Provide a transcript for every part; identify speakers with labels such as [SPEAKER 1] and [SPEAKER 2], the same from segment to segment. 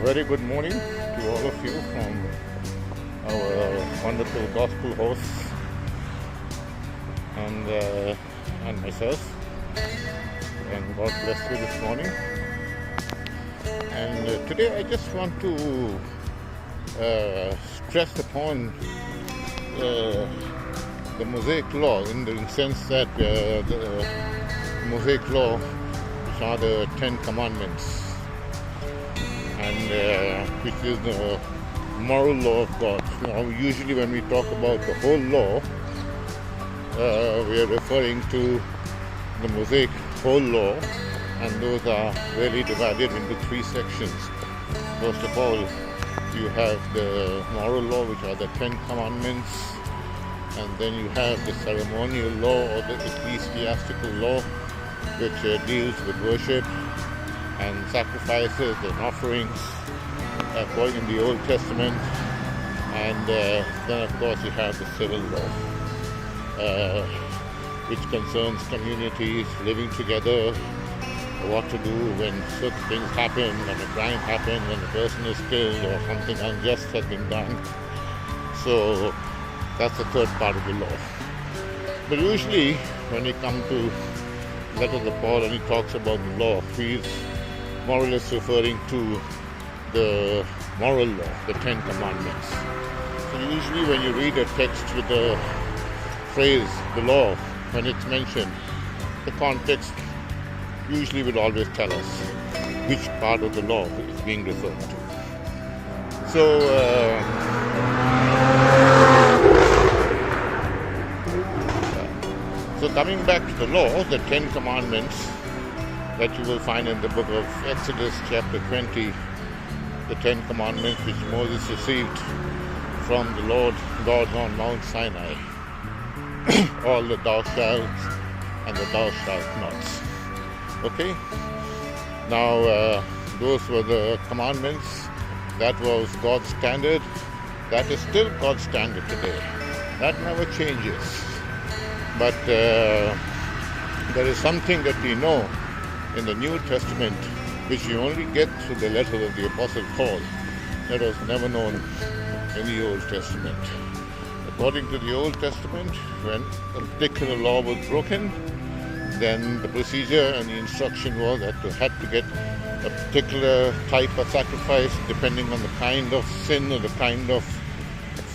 [SPEAKER 1] very good morning to all of you from our wonderful gospel hosts and myself. And God bless you this morning. And today I just want to stress upon the Mosaic Law in the sense that the Mosaic Law, which are the 10 Commandments, and which is the moral law of God. Now, usually when we talk about the whole law, we are referring to the Mosaic whole law, and those are really divided into 3 sections. First of all, you have the moral law, which are the 10 Commandments, and then you have the ceremonial law or the ecclesiastical law, which deals with worship and sacrifices and offerings according to the Old Testament. And then of course you have the civil law, which concerns communities living together, what to do when certain things happen, when a crime happens, when a person is killed or something unjust has been done. So that's the third part of the law. But usually when we come to letters of Paul and he talks about the law, he's more or less referring to the moral law, the 10 Commandments. So usually when you read a text with the phrase, the law, when it's mentioned, the context usually will always tell us which part of the law is being referred to. So coming back to the law, the 10 Commandments that you will find in the book of Exodus chapter 20, the 10 Commandments which Moses received from the Lord God on Mount Sinai. All the thou shalt and the thou shalt nots. Okay? Now, those were the commandments. That was God's standard. That is still God's standard today. That never changes. But there is something that we know in the New Testament which we only get through the letter of the Apostle Paul, that was never known in the Old Testament. According to the Old Testament, when a particular law was broken, then the procedure and the instruction was that you had to get a particular type of sacrifice depending on the kind of sin or the kind of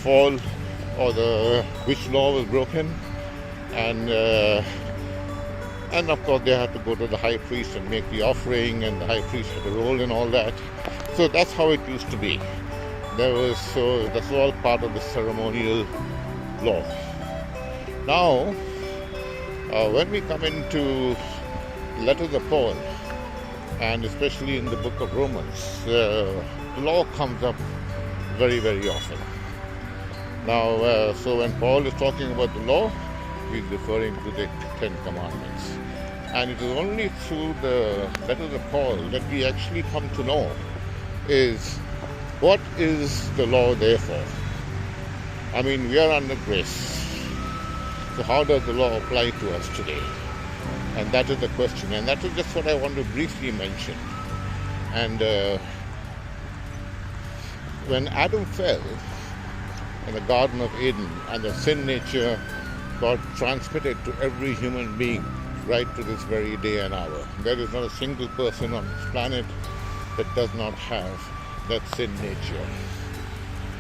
[SPEAKER 1] fall or which law was broken. And of course they had to go to the high priest and make the offering, and the high priest had a role in all that. So that's how it used to be. That's all part of the ceremonial law. Now, when we come into letters of Paul, and especially in the book of Romans, the law comes up very, very often. Now, so when Paul is talking about the law, he's referring to the 10 Commandments. And it is only through the letters of Paul that we actually come to know is what is the law there for? I mean, we are under grace. So how does the law apply to us today? And that is the question. And that is just what I want to briefly mention. And when Adam fell in the Garden of Eden and the sin nature got transmitted to every human being right to this very day and hour. There is not a single person on this planet that does not have that sin nature.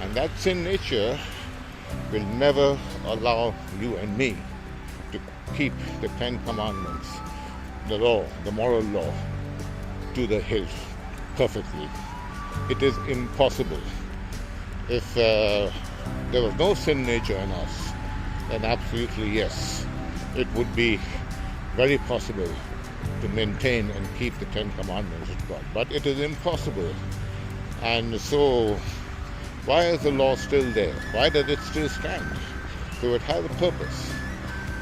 [SPEAKER 1] And that sin nature will never allow you and me to keep the 10 Commandments, the law, the moral law, to the hilt perfectly. It is impossible. If there was no sin nature in us, then absolutely yes, it would be very possible to maintain and keep the 10 Commandments of God. But it is impossible. And so, why is the law still there? Why does it still stand? So it has a purpose.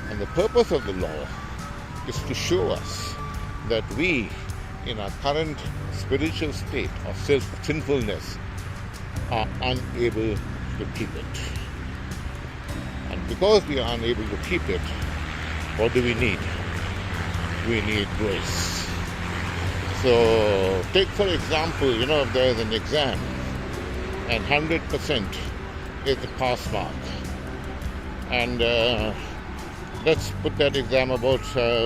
[SPEAKER 1] And the purpose of the law is to show us that we, in our current spiritual state of sinfulness, are unable to keep it. And because we are unable to keep it, what do we need? We need grace. So take for example, if there is an exam and 100% is the pass mark, and let's put that exam about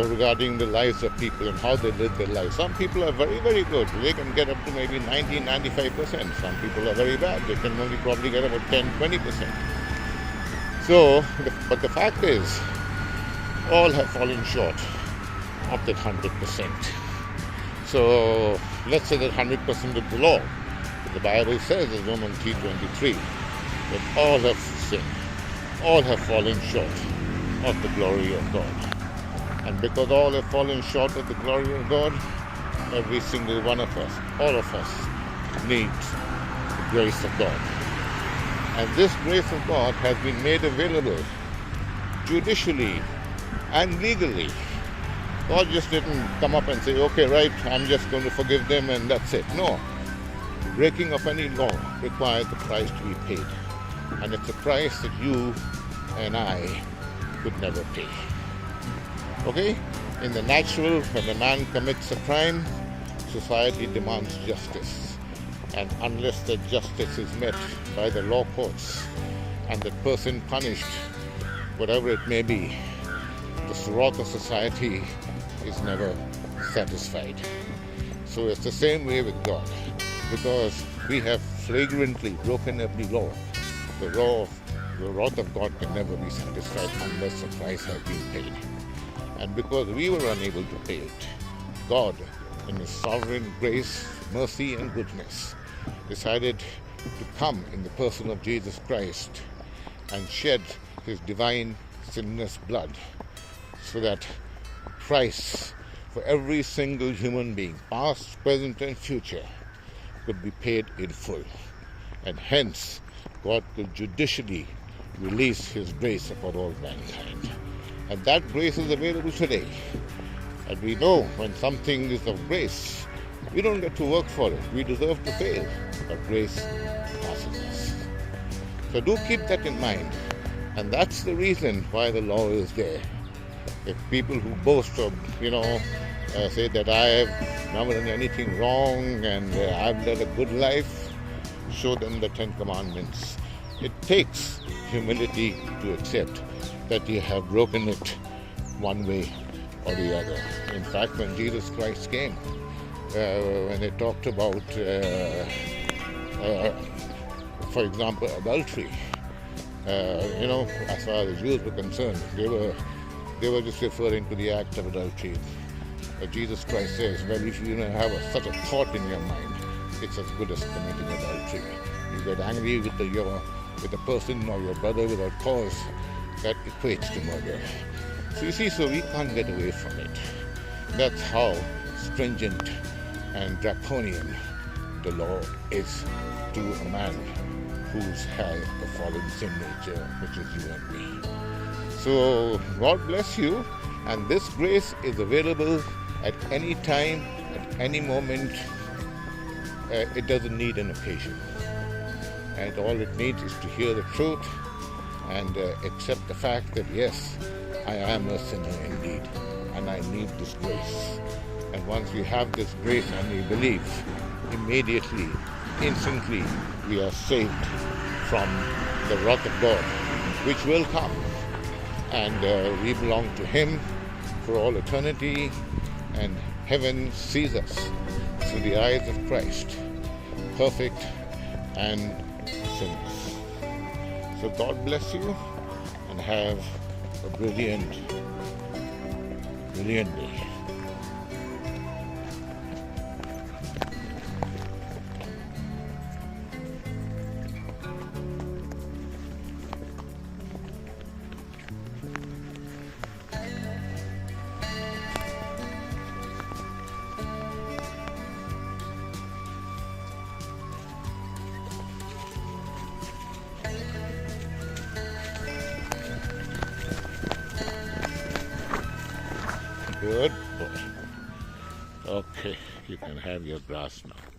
[SPEAKER 1] regarding the lives of people and how they live their lives. Some people are very, very good. They can get up to maybe 90, 95%. Some people are very bad. They can only probably get about 10, 20%. So, but the fact is, all have fallen short of that 100%. So, let's say that 100% of the law. The Bible says in Romans 3:23 that all have sinned, all have fallen short of the glory of God. And because all have fallen short of the glory of God, every single one of us, all of us, needs the grace of God. And this grace of God has been made available judicially and legally. God just didn't come up and say, okay, right, I'm just going to forgive them and that's it. No. The breaking of any law requires the price to be paid. And it's a price that you and I could never pay. Okay? In the natural, when a man commits a crime, society demands justice. And unless that justice is met by the law courts and that person punished, whatever it may be, the wrath of society is never satisfied. So it's the same way with God. Because we have flagrantly broken every law, the wrath of God can never be satisfied unless the price has been paid. And because we were unable to pay it, God, in His sovereign grace, mercy, and goodness, decided to come in the person of Jesus Christ and shed His divine sinless blood so that the price for every single human being, past, present, and future, could be paid in full. And hence, God could judicially release His grace upon all mankind. And that grace is available today. And we know when something is of grace, we don't get to work for it. We deserve to fail. But grace passes us. So do keep that in mind. And that's the reason why the law is there. If people who boast of, say that I have never done anything wrong and I've led a good life, show them the 10 Commandments. It takes humility to accept that you have broken it one way or the other. In fact, when Jesus Christ came, when they talked about, for example, adultery, as far as the Jews were concerned, they were just referring to the act of adultery. Jesus Christ says, well, if you have such a thought in your mind, it's as good as committing adultery. You get angry with the person or your brother without cause, that equates to murder. So you see, so we can't get away from it. That's how stringent and draconian the law is to a man who's has the fallen sin nature, which is you and me. So God bless you, and this grace is available at any time, at any moment. It doesn't need an occasion. And all it needs is to hear the truth and accept the fact that yes, I am a sinner indeed, and I need this grace. And once we have this grace and we believe, immediately, instantly, we are saved from the wrath of God, which will come. And we belong to Him for all eternity, and heaven sees us through the eyes of Christ, perfect and sinless. So God bless you, and have a brilliant day. Good. Okay, you can have your grass now.